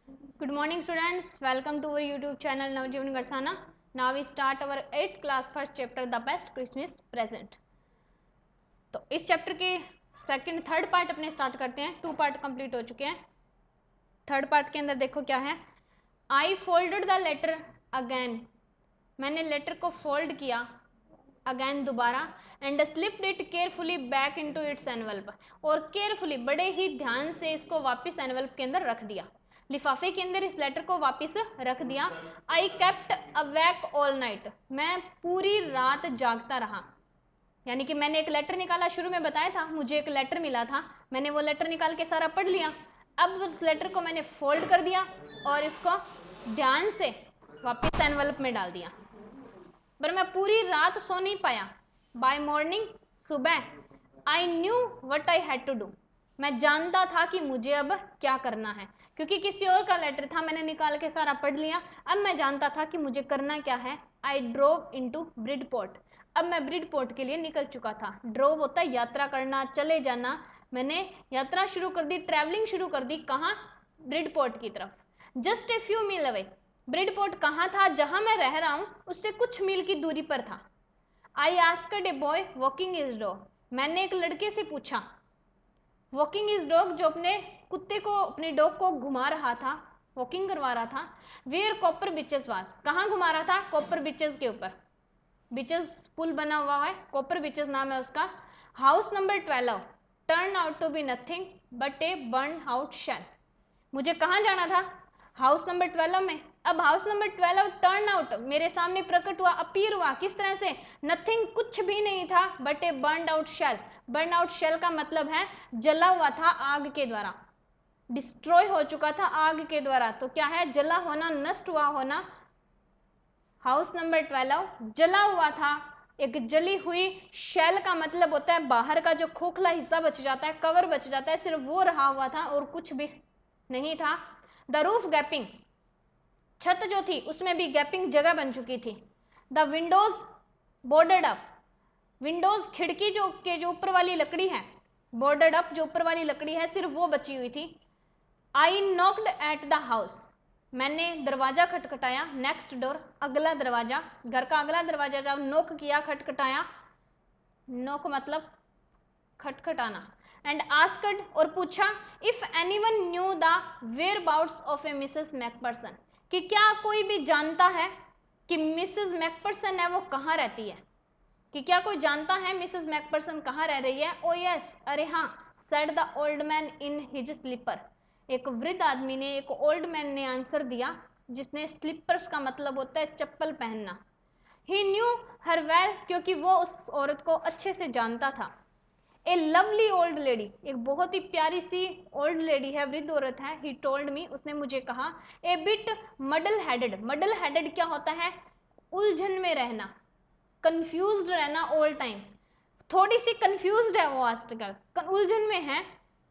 Good morning students, welcome to our YouTube channel Navjeevan Garsana. Now we start our 8th class first chapter The Best Christmas Present. तो इस chapter के third part अपने start करते हैं। 2 part complete हो चुके हैं। Third part के अंदर देखो क्या है। I folded the letter again, मैंने लेटर को फोल्ड किया अगेन दोबारा, and slipped it carefully back into its envelope, और केयरफुली बड़े ही ध्यान से इसको वापस एनवल्प के अंदर रख दिया, लिफाफे के अंदर इस लेटर को वापस रख दिया। I kept awake all night, मैं पूरी रात जागता रहा। यानी कि मैंने एक लेटर निकाला, शुरू में बताया था मुझे एक लेटर मिला था, मैंने वो लेटर निकाल के सारा पढ़ लिया। अब उस लेटर को मैंने फोल्ड कर दिया और इसको ध्यान से वापस एनवल्प में डाल दिया, पर मैं पूरी रात सो नहीं पाया। बाय मॉर्निंग, सुबह, I knew what I had to do, मैं जानता था कि मुझे अब क्या करना है, क्योंकि किसी और का लेटर था, मैंने निकाल के सारा पढ़ लिया। अब मैं जानता था कि मुझे करना क्या है। आई ड्रोव इनटू ब्रिडपोर्ट, अब मैं ब्रिडपोर्ट के लिए निकल चुका था। ड्रोव होता है यात्रा करना, चले जाना। मैंने यात्रा शुरू कर दी, ट्रैवलिंग शुरू कर दी। कहाँ? ब्रिडपोर्ट की तरफ। Just a few mile away, Bridport कहाँ था? जहां मैं रह रहा हूं उससे कुछ मील की दूरी पर था। I asked a boy walking his dog, मैंने एक लड़के से पूछा। वॉकिंग हिज डॉग, जो अपने कुत्ते को, अपने डॉग को घुमा रहा था, वॉकिंग करवा रहा था। वेयर कॉपर बिचेस वास, कहाँ घुमा रहा था? कॉपर बिचेस के ऊपर। बिचेस पुल बना हुआ है, कॉपर बिचेस नाम है उसका। House number 12 turn out to be nothing but a burn out shell, मुझे कहाँ जाना था? हाउस नंबर 12 में। अब हाउस नंबर 12 टर्न आउट, मेरे सामने प्रकट हुआ, अपीयर हुआ, किस तरह से? नथिंग, कुछ भी नहीं था, but a burn out shell. Burn out shell का मतलब है जला हुआ था आग के द्वारा, डिस्ट्रॉय हो चुका था आग के द्वारा। तो क्या है? जला होना, नष्ट हुआ होना। हाउस नंबर 12 जला हुआ था, एक जली हुई। शेल का मतलब होता है बाहर का जो खोखला हिस्सा बच जाता है, कवर बच जाता है, सिर्फ वो रहा हुआ था और कुछ भी नहीं था। द रूफ गैपिंग, छत जो थी उसमें भी गैपिंग जगह बन चुकी थी। The Windows boarded up, Windows खिड़की जो ऊपर वाली लकड़ी है, बोर्डेड अप जो ऊपर वाली लकड़ी है, सिर्फ वो बची हुई थी। आई नॉक्ड एट द हाउस, मैंने दरवाजा खटखटाया। नेक्स्ट डोर, अगला दरवाजा, घर का अगला दरवाजा जब नॉक किया, खटखटाया। नॉक मतलब खटखटाना। एंड आस्क्ड, और पूछा, if anyone knew the whereabouts of a Mrs McPherson, कि क्या कोई भी जानता है कि मिसेस मैकपर्सन है वो कहाँ रहती है, कि क्या कोई जानता है मिसेस मैकपर्सन कहाँ रह रही है? ओ यस, अरे हाँ, said the old man in his slipper, एक वृद्ध आदमी ने, एक ओल्ड मैन ने आंसर दिया, जिसने स्लीपर्स का मतलब होता है चप्पल पहनना। ही न्यू हर वेल, क्योंकि वो उस औरत को अच्छे से जानता था। ए लवली ओल्ड लेडी, एक बहुत ही प्यारी सी ओल्ड लेडी है, वृद्ध औरत है। ही टोल्ड मी, उसने मुझे कहा। ए बिट मडल हेडेड, मडल हेडेड क्या होता है? उलझन में रहना, कंफ्यूज्ड रहना ऑल टाइम। थोड़ी सी कंफ्यूज्ड है वो आजकल, उलझन में है।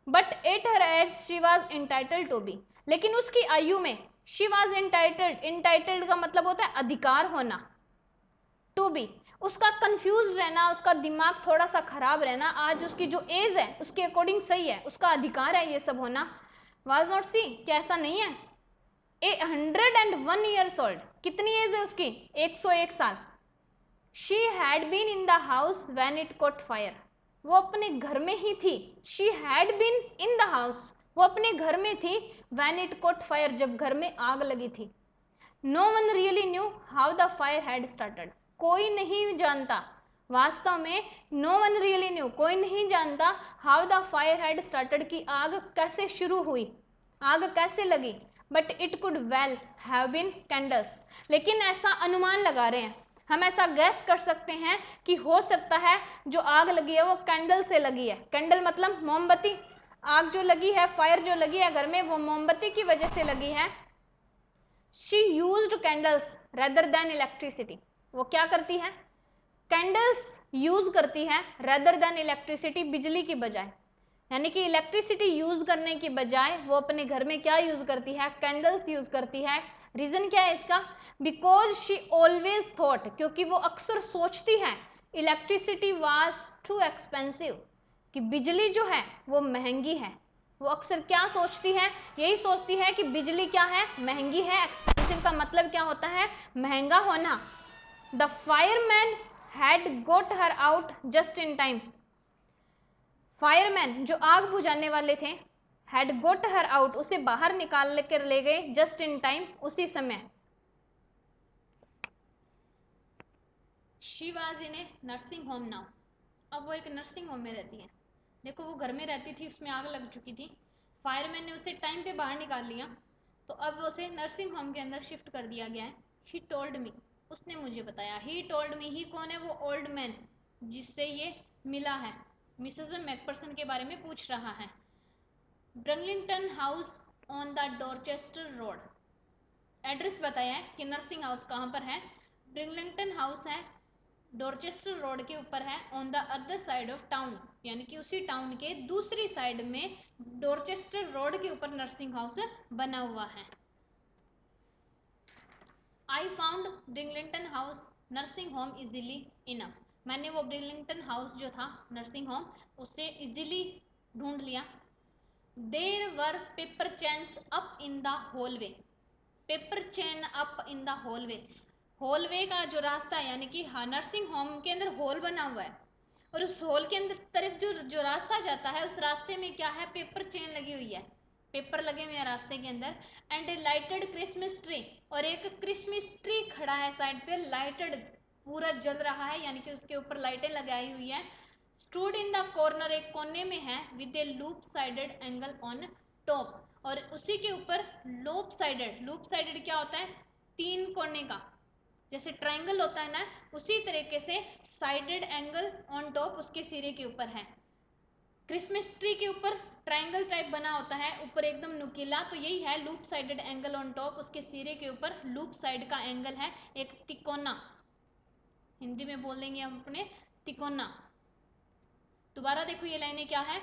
But at her age she was entitled to be, लेकिन उसकी आयु में शी वॉज इंटाइटल्ड, इंटाइटल्ड का मतलब होता है अधिकार होना, टू बी, उसका कंफ्यूज रहना, उसका दिमाग थोड़ा सा खराब रहना, आज उसकी जो एज है उसके अकॉर्डिंग सही है, उसका अधिकार है ये सब होना। वाज नॉट सी, क्या ऐसा नहीं है? ए 101 ईयर्स ओल्ड, कितनी एज है उसकी? 101 साल। She had been in the house when it caught fire, वो अपने घर में ही थी। She had been in the house, वो अपने घर में थी। व्हेन इट कॉट फायर, जब घर में आग लगी थी। No one really knew how the fire had started, कोई नहीं जानता, वास्तव में नो वन रियली न्यू, कोई नहीं जानता, how the fire had started, की आग कैसे शुरू हुई, आग कैसे लगी। But it could well have been candles, लेकिन ऐसा अनुमान लगा रहे हैं, हम ऐसा गैस कर सकते हैं कि हो सकता है जो आग लगी है वो कैंडल से लगी है। कैंडल मतलब मोमबत्ती, आग जो लगी है, फायर जो लगी है घर में, वो मोमबत्ती की वजह से लगी है। She used candles rather than electricity, वो क्या करती है? कैंडल्स यूज करती है रेदर देन इलेक्ट्रिसिटी, बिजली की बजाय। यानी कि इलेक्ट्रिसिटी यूज करने की बजाय वो अपने घर में क्या यूज करती है? कैंडल्स यूज करती है। रीजन क्या है इसका? बिकॉज शी ऑलवेज थॉट, क्योंकि वो अक्सर सोचती है, इलेक्ट्रिसिटी वाज टू एक्सपेंसिव, कि बिजली जो है वो महंगी है। वो अक्सर क्या सोचती है, यही सोचती है कि बिजली क्या है, महंगी है। एक्सपेंसिव का मतलब क्या होता है, महंगा होना। The fireman had got her out just in time. Fireman जो आग बुझाने वाले थे, हैड गोट हर आउट उसे बाहर निकाल कर ले गए, जस्ट इन टाइम उसी समय। She was in A nursing home now. अब वो एक नर्सिंग होम में रहती है। देखो वो घर में रहती थी, उसमें आग लग चुकी थी, फायरमैन ने उसे टाइम पे बाहर निकाल लिया, तो अब उसे नर्सिंग होम के अंदर शिफ्ट कर दिया गया है। ही टोल्ड मी, उसने मुझे बताया। ही टोल्ड मी, ही कौन है, वो ओल्ड मैन जिससे ये मिला है, मिसेस मैकपर्सन के बारे में पूछ रहा है। Bringlington House on the Dorchester Road, address बताया है कि नर्सिंग हाउस कहाँ पर है। ब्रिंगलिंगटन हाउस है, डॉर्चेस्टर रोड के ऊपर है, on the other side of town, यानी कि उसी टाउन के दूसरी साइड में डॉर्चेस्टर रोड के ऊपर नर्सिंग हाउस बना हुआ है। I found Bringlington House nursing home easily enough, मैंने वो ब्रिंगलिंगटन हाउस जो था नर्सिंग होम उसे इजीली ढूंढ लिया। There were paper chains up in the hallway, paper chain up in the hallway, hallway का जो रास्ता है, यानी कि नर्सिंग होम के अंदर हॉल बना हुआ है, और उस हॉल के अंदर तरफ जो रास्ता जाता है, उस रास्ते में क्या है, पेपर चेन लगी हुई है, पेपर लगे हुए हैं रास्ते के अंदर। And A lighted Christmas tree, और एक क्रिसमस ट्री खड़ा है साइड पे, लाइटेड पूरा जल रहा है, यानी कि उसके ऊपर लाइटें लगाई हुई है। स्टूड इन द कॉर्नर, एक कोने में है, with A loop sided angle on top, और उसी के ऊपर लूप साइडेड, लूप साइडेड क्या होता है, तीन कोने का, जैसे ट्रायंगल होता है ना, उसी तरीके से साइडेड एंगल ऑन टॉप उसके सिरे के ऊपर है। क्रिसमस ट्री के ऊपर ट्रायंगल टाइप बना होता है, ऊपर एकदम नुकीला, तो यही है loop sided angle on top, उसके सिरे के ऊपर लूप साइड का एंगल है, एक तिकोना, हिंदी में बोल देंगे हम अपने तिकोना। दोबारा देखो ये लाइनें क्या है,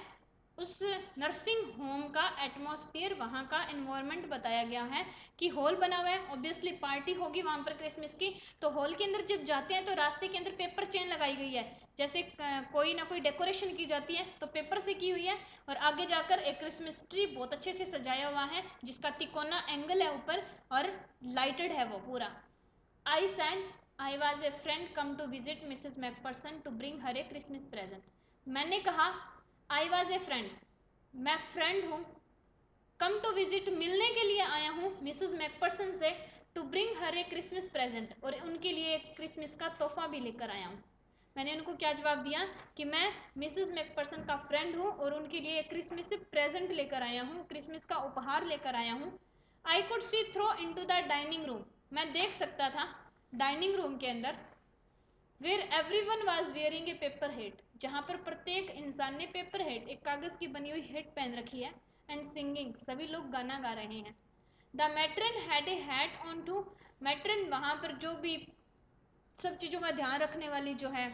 उस नर्सिंग होम का एटमॉस्फेयर, वहाँ का एनवायरनमेंट बताया गया है कि हॉल बना हुआ है, ऑब्वियसली पार्टी होगी वहाँ पर क्रिसमस की, तो हॉल के अंदर जब जाते हैं तो रास्ते के अंदर पेपर चेन लगाई गई है, जैसे कोई ना कोई डेकोरेशन की जाती है तो पेपर से की हुई है, और आगे जाकर एक क्रिसमस ट्री बहुत अच्छे से सजाया हुआ है, जिसका तिकोना एंगल है ऊपर, और लाइटेड है वो पूरा। I said I was a friend come to visit Mrs McPherson to bring her a Christmas present, मैंने कहा आई वॉज ए फ्रेंड, मैं फ्रेंड हूँ, कम टू विजिट मिलने के लिए आया हूँ मिसेस मैकपर्सन से, to bring her a Christmas present, और उनके लिए एक क्रिसमस का तोहफा भी लेकर आया हूँ। मैंने उनको क्या जवाब दिया कि मैं मिसेस मैकपर्सन का फ्रेंड हूँ और उनके लिए एक क्रिसमस प्रेजेंट लेकर आया हूँ, क्रिसमस का उपहार लेकर आया हूँ। I could see through into the dining room, मैं देख सकता था डाइनिंग रूम के अंदर, where everyone was wearing a paper hat, जहाँ पर प्रत्येक इंसान ने पेपर हेट, एक कागज की बनी हुई हेट पहन रखी है, एंड सिंगिंग, सभी लोग गाना गा रहे हैं। The matron had a hat on too, matron वहाँ पर जो भी सब चीज़ों का ध्यान रखने वाली जो है,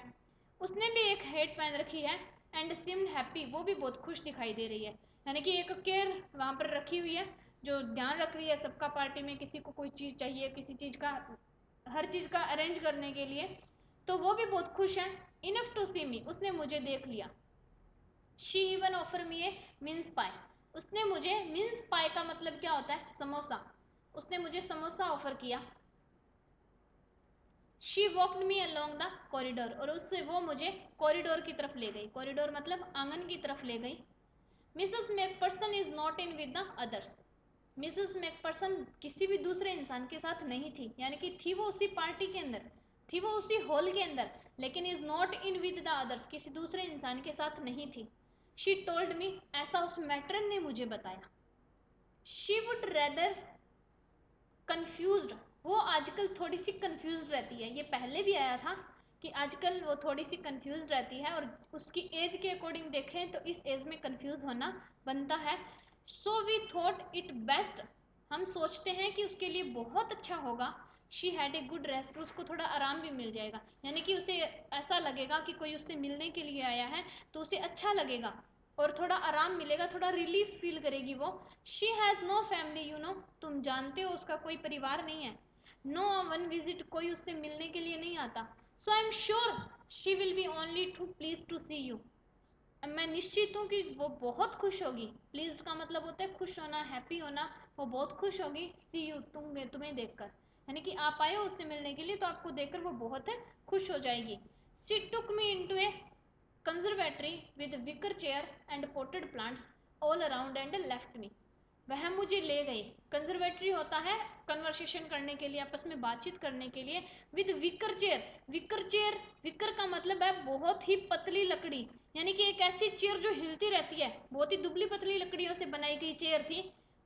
उसने भी एक हेट पहन रखी है, एंड सीम्ड हैप्पी, वो भी बहुत खुश दिखाई दे रही है, यानी कि एक केयर वहाँ पर रखी हुई है जो ध्यान रख रही है सबका, पार्टी में किसी को कोई चीज़ चाहिए, किसी चीज़ का, हर चीज़ का अरेंज करने के लिए, तो वो भी बहुत खुश है। इनफ टू सी मी, उसने मुझे देख लिया। She even offer me a mince pie, उसने मुझे, मिन्स पाई का मतलब क्या होता है, समोसा, उसने मुझे समोसा ऑफर किया। She walked me along the corridor, और उससे वो मुझे कॉरिडोर की तरफ ले गई, कॉरिडोर मतलब आंगन की तरफ ले गई। Mrs McPherson is not in with the others, Mrs McPherson किसी भी दूसरे इंसान के साथ नहीं थी, यानी कि थी वो उसी पार्टी के अंदर, थी वो उसी हॉल के अंदर, लेकिन is not in with the others, किसी दूसरे इंसान के साथ नहीं थी। शी टोल्ड मी, ऐसा उस मैट्रन ने मुझे बताया। शी वुड रेदर कंफ्यूज्ड, वो आजकल थोड़ी सी कंफ्यूज रहती है, ये पहले भी आया था कि आजकल वो थोड़ी सी कंफ्यूज रहती है, और उसकी एज के अकॉर्डिंग देखें तो इस एज में कंफ्यूज होना बनता है। So we thought it best, हम सोचते हैं कि उसके लिए बहुत अच्छा होगा, she had a good rest, उसको थोड़ा आराम भी मिल जाएगा, यानी कि उसे ऐसा लगेगा कि कोई उससे मिलने के लिए आया है तो उसे अच्छा लगेगा और थोड़ा आराम मिलेगा, थोड़ा रिलीफ फील करेगी वो। She has no family you know, तुम जानते हो उसका कोई परिवार नहीं है। नो वन विजिट, कोई उससे मिलने के लिए नहीं आता। So I am sure she will be only too please to see you, मैं निश्चित हूँ कि वो बहुत खुश होगी। प्लीज्ड का मतलब होता है खुश होना, हैप्पी होना। वो बहुत खुश होगी सी यू, तुम्हें देखकर, यानी कि आप आए हो उससे मिलने के लिए, तो आपको देखकर वो बहुत खुश हो जाएगी। She took me into a conservatory with wicker chair and potted plants all around and left me. वह मुझे ले गई। कंजर्वेटरी होता है कन्वर्सेशन करने के लिए, आपस में बातचीत करने के लिए। With wicker chair, wicker chair, wicker का मतलब है बहुत ही पतली लकड़ी, यानी कि एक ऐसी चेयर जो हिलती रहती है, बहुत ही दुबली पतली लकड़ियों से बनाई गई चेयर थी,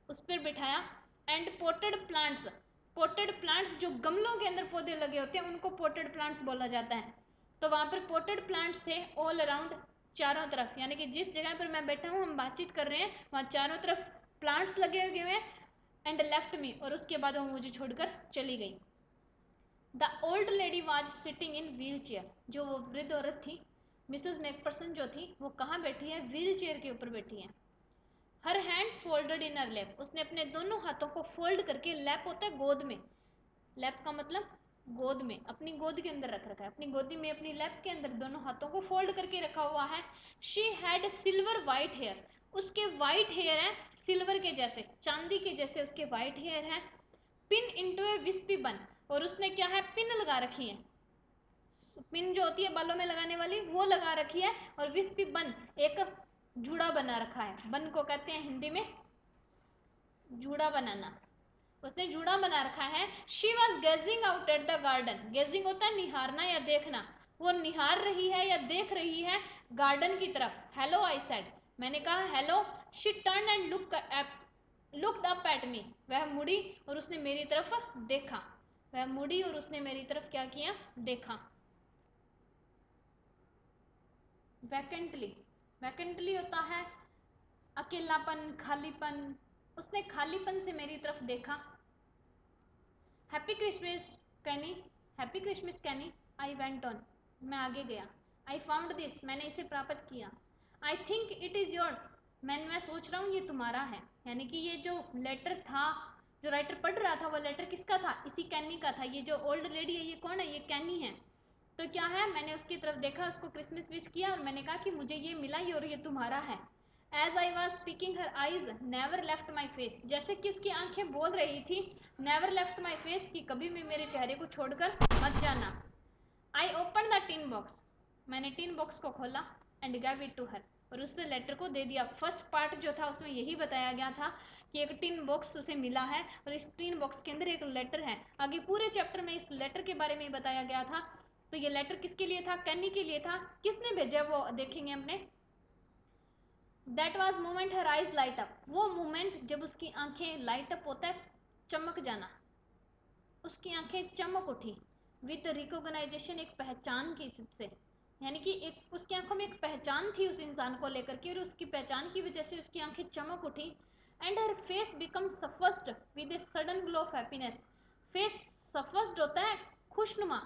उस पर बिठाया। And potted plants, potted plants जो गमलों के अंदर पौधे लगे होते हैं उनको पोटेड प्लांट्स बोला जाता है। तो वहाँ पर पोटेड प्लांट्स थे ऑल अराउंड, चारों तरफ, यानी कि जिस जगह पर मैं बैठा हूँ, हम बातचीत कर रहे हैं, वहाँ चारों तरफ प्लांट्स लगे हुए हैं। एंड लेफ्ट मी, और उसके बाद वो मुझे छोड़कर चली गई। The old lady was sitting in wheel chair, जो वो वृद्ध औरत थी, मिसेस मैकपर्सन जो थी, वो कहाँ बैठी है? व्हील चेयर के ऊपर बैठी है। हर हैंड्स फोल्डेड इन हर लैप, उसने अपने दोनों हाथों को फोल्ड करके, लैप होता है गोद में, लैप का मतलब गोद में, अपनी गोद के अंदर रख रखा है, अपनी गोदी में, अपनी लैप के अंदर दोनों हाथों को फोल्ड करके रखा हुआ है। She had silver white hair, उसके वाइट हेयर है सिल्वर के जैसे, चांदी के जैसे उसके वाइट हेयर है। Pin into a wispy bun, और उसने क्या है? पिन लगा रखी है। पिन जो होती है बालों में लगाने वाली, वो लगा रखी है। और विस्पी बन, एक जूड़ा बना रखा है। बन को कहते हैं हिंदी में जूड़ा बनाना, उसने जूड़ा बना रखा है। She was gazing out at the garden, gazing होता है निहारना या देखना, वो निहार रही है या देख रही है गार्डन की तरफ। हेलो आई सेड, मैंने कहा hello. She turn and looked up at me, वह मुड़ी और उसने मेरी तरफ देखा, वह मुड़ी और उसने मेरी तरफ क्या किया? देखा। वैकेंटली, वैकेंटली होता है अकेलापन, खालीपन, उसने खालीपन से मेरी तरफ देखा। Happy Christmas Connie, happy Christmas Connie, I went on, मैं आगे गया। आई फाउंड दिस, मैंने इसे प्राप्त किया। I think it is yours, मैं सोच रहा हूँ ये तुम्हारा है। यानी कि ये जो लेटर था, जो राइटर पढ़ रहा था, वो लेटर किसका था? इसी कैनी का था। ये जो ओल्ड लेडी है, ये कौन है? ये कैनी है। तो क्या है, मैंने उसकी तरफ देखा, उसको क्रिसमस विश किया, और मैंने कहा कि मुझे ये मिला ही और ये तुम्हारा है। As I was speaking her eyes never left my face, जैसे कि उसकी आंखें बोल रही थी नेवर लेफ्ट माई फेस, कि कभी भी मेरे चेहरे को छोड़कर मत जाना। I open the tin box, मैंने टिन बॉक्स को खोला। And gave it to her, और उससे लेटर को दे दिया। फर्स्ट पार्ट जो था उसमें यही बताया गया था कि एक टिन बॉक्स उसे मिला है, और इस टिन बॉक्स के अंदर एक लेटर है। आगे पूरे चैप्टर में इस लेटर के बारे में बताया गया था। तो ये लेटर किसके लिए था? कैनी के लिए था। किसने भेजा वो देखेंगे हमने। That was moment her eyes light up, वो मोमेंट जब उसकी आंखें लाइट अप होता है, चमक जाना, उसकी आंखें चमक उठी। विद रिकॉग्नाइजेशन, एक पहचान की से, यानी कि एक उसकी आंखों में एक पहचान थी उस इंसान को लेकर के, और उसकी पहचान की वजह से उसकी आंखें चमक उठी। And her face become suffused with a sudden glow of happiness, face suffused होता है खुशनुमा,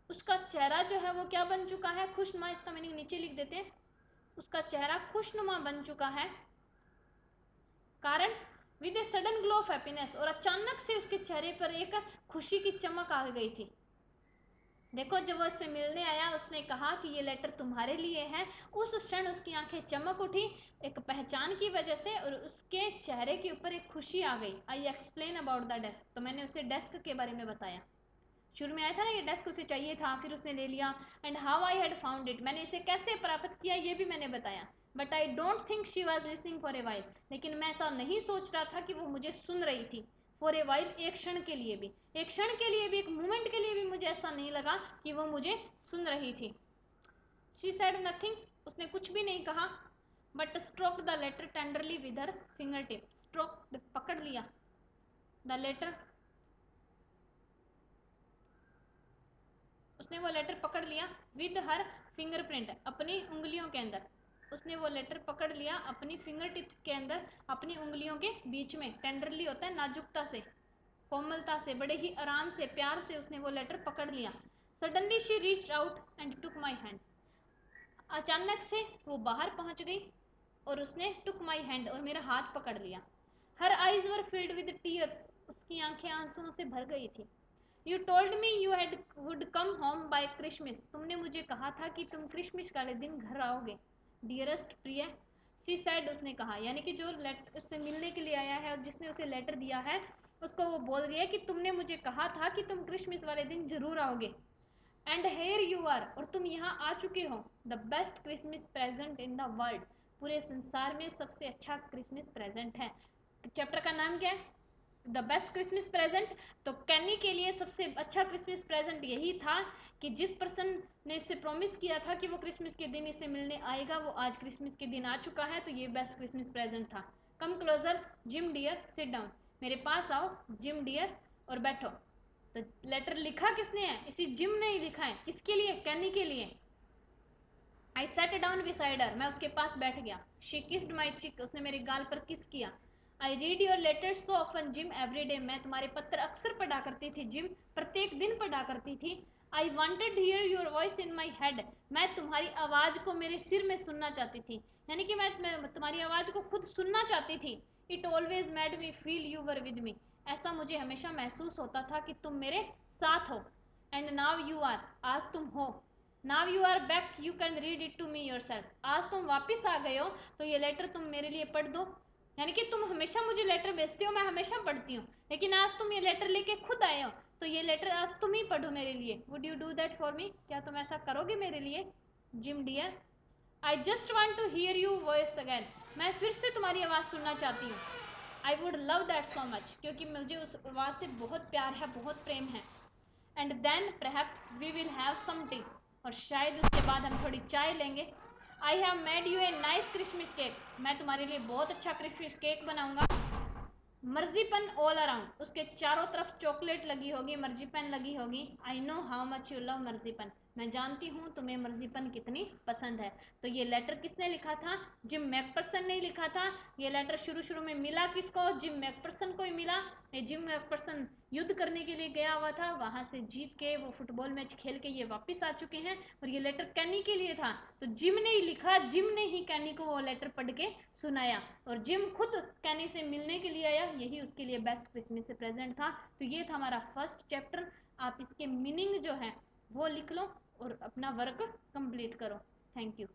उसका चेहरा जो है वो क्या बन चुका है? खुशनुमा, इसका मीनिंग नीचे लिख देते हैं। उसका चेहरा खुशनुमा बन चुका है। कारण with a sudden glow of happiness, और अचानक से उसके चेहरे पर एक खुशी की चमक आ गई थी। देखो, जब वो उससे मिलने आया, उसने कहा कि ये लेटर तुम्हारे लिए है, उस क्षण उसकी आंखें चमक उठी एक पहचान की वजह से, और उसके चेहरे के ऊपर एक खुशी आ गई। I explain about the desk, तो मैंने उसे डेस्क के बारे में बताया। शुरू में आया था ना, ये डेस्क उसे चाहिए था, फिर उसने ले लिया। And how I had found it, मैंने इसे कैसे प्राप्त किया ये भी मैंने बताया। But I don't think she was listening for a while, लेकिन मैं ऐसा नहीं सोच रहा था कि वो मुझे सुन रही थी। फॉर ए वाइल, एक क्षण के लिए भी, एक क्षण के लिए भी, एक मोमेंट के लिए भी मुझे ऐसा नहीं लगा कि वो मुझे सुन रही थी। शी सेड नथिंग, उसने कुछ भी नहीं कहा। But stroke the letter tenderly with her finger tip, stroke पकड़ लिया द लेटर, उसने वो लेटर पकड़ लिया विद हर फिंगरप्रिंट, अपनी उंगलियों के अंदर, उसने वो लेटर पकड़ लिया अपनी फिंगर टिप्स के अंदर, अपनी उंगलियों के बीच में। टेंडरली होता है नाजुकता से, कोमलता से, बड़े ही आराम से, प्यार से उसने वो लेटर पकड़ लिया। Suddenly she reached out and took my hand, अचानक से वो बाहर पहुंच गई और उसने टुक माई हैंड, और मेरा हाथ पकड़ लिया। Her eyes were filled with tears, उसकी आंखें आंसुओं से भर गई थी। You told me you had would come home by Christmas, तुमने मुझे कहा था कि तुम क्रिसमस वाले दिन घर आओगे। डियरेस्ट प्रिय, सी सैड, उसने कहा, यानी कि जो लेटर उससे मिलने के लिए आया है और जिसने उसे लेटर दिया है उसको वो बोल रही है कि तुमने मुझे कहा था कि तुम क्रिसमस वाले दिन जरूर आओगे। एंड हेयर यू आर, और तुम यहाँ आ चुके हो। The best Christmas present in the world, पूरे संसार में सबसे अच्छा क्रिसमस प्रेजेंट है। चैप्टर का नाम क्या है? The best Christmas present. तो कैनी के लिए सबसे अच्छा क्रिसमस प्रेजेंट यही था कि जिस पर्सन ने इससे प्रॉमिस किया था कि वो क्रिसमस के दिन इसे मिलने आएगा, वो आज क्रिसमस के दिन आ चुका है, तो ये बेस्ट क्रिसमस प्रेजेंट था। Come closer Jim dear, sit down, मेरे पास आओ जिम डियर, और बैठो। तो लेटर लिखा किसने है? इसी जिम ने ही लिखा है। किसके लिए? कैनी के लिए। आई सेट डाउन बिसाइड हर, मैं उसके पास बैठ गया। शी किस्ड माई चिक, उसने मेरे गाल पर किस किया। I read your letter so often Jim every day, मैं तुम्हारे पत्र अक्सर पढ़ा करती थी जिम, प्रत्येक दिन पढ़ा करती थी। I wanted here your voice in my head, मैं तुम्हारी आवाज़ को मेरे सिर में सुनना चाहती थी, यानी कि मैं तुम्हारी आवाज़ को खुद सुनना चाहती थी। It always made me feel you were with me, ऐसा मुझे हमेशा महसूस होता था कि तुम मेरे साथ हो। एंड नाउ यू आर, आज तुम हो। Now you are back you can read it to me yourself, आज तुम वापस आ गए हो तो ये लेटर तुम मेरे लिए पढ़ दो। यानी कि तुम हमेशा मुझे लेटर भेजते हो, मैं हमेशा पढ़ती हूँ, लेकिन आज तुम ये लेटर लेके खुद आए हो, तो ये लेटर आज तुम ही पढ़ो मेरे लिए। Would you do that for me, क्या तुम ऐसा करोगे मेरे लिए? Jim dear, I just want to hear you voice again, मैं फिर से तुम्हारी आवाज़ सुनना चाहती हूँ। I would love that so much, क्योंकि मुझे उस आवाज़ से बहुत प्यार है, बहुत प्रेम है। And then perhaps we will have some tea, और शायद उसके बाद हम थोड़ी चाय लेंगे। I have made you a nice Christmas cake, मैं तुम्हारे लिए बहुत अच्छा क्रिसमस केक बनाऊंगा। मर्जीपन ऑल अराउंड, उसके चारों तरफ चॉकलेट लगी होगी, मर्जीपन लगी होगी। I know how much you love marzipan, मैं जानती हूँ तुम्हें मर्जीपन कितनी पसंद है। तो ये लेटर किसने लिखा था? जिम मैकपर्सन ने लिखा था। ये लेटर शुरू में मिला किसको? जिम मैकपर्सन को ही मिला। जिम मैकपर्सन युद्ध करने के लिए गया हुआ था, वहाँ से जीत के वो फुटबॉल मैच खेल के ये वापस आ चुके हैं, और ये लेटर कैनी के लिए था। तो जिम ने ही लिखा, जिम ने ही कैनी को वो लेटर पढ़ के सुनाया, और जिम खुद कैनी से मिलने के लिए आया, यही उसके लिए बेस्ट क्रिसमस से प्रेजेंट था। तो ये था हमारा फर्स्ट चैप्टर। आप इसके मीनिंग जो है वो लिख लो और अपना वर्क कंप्लीट करो। Thank you.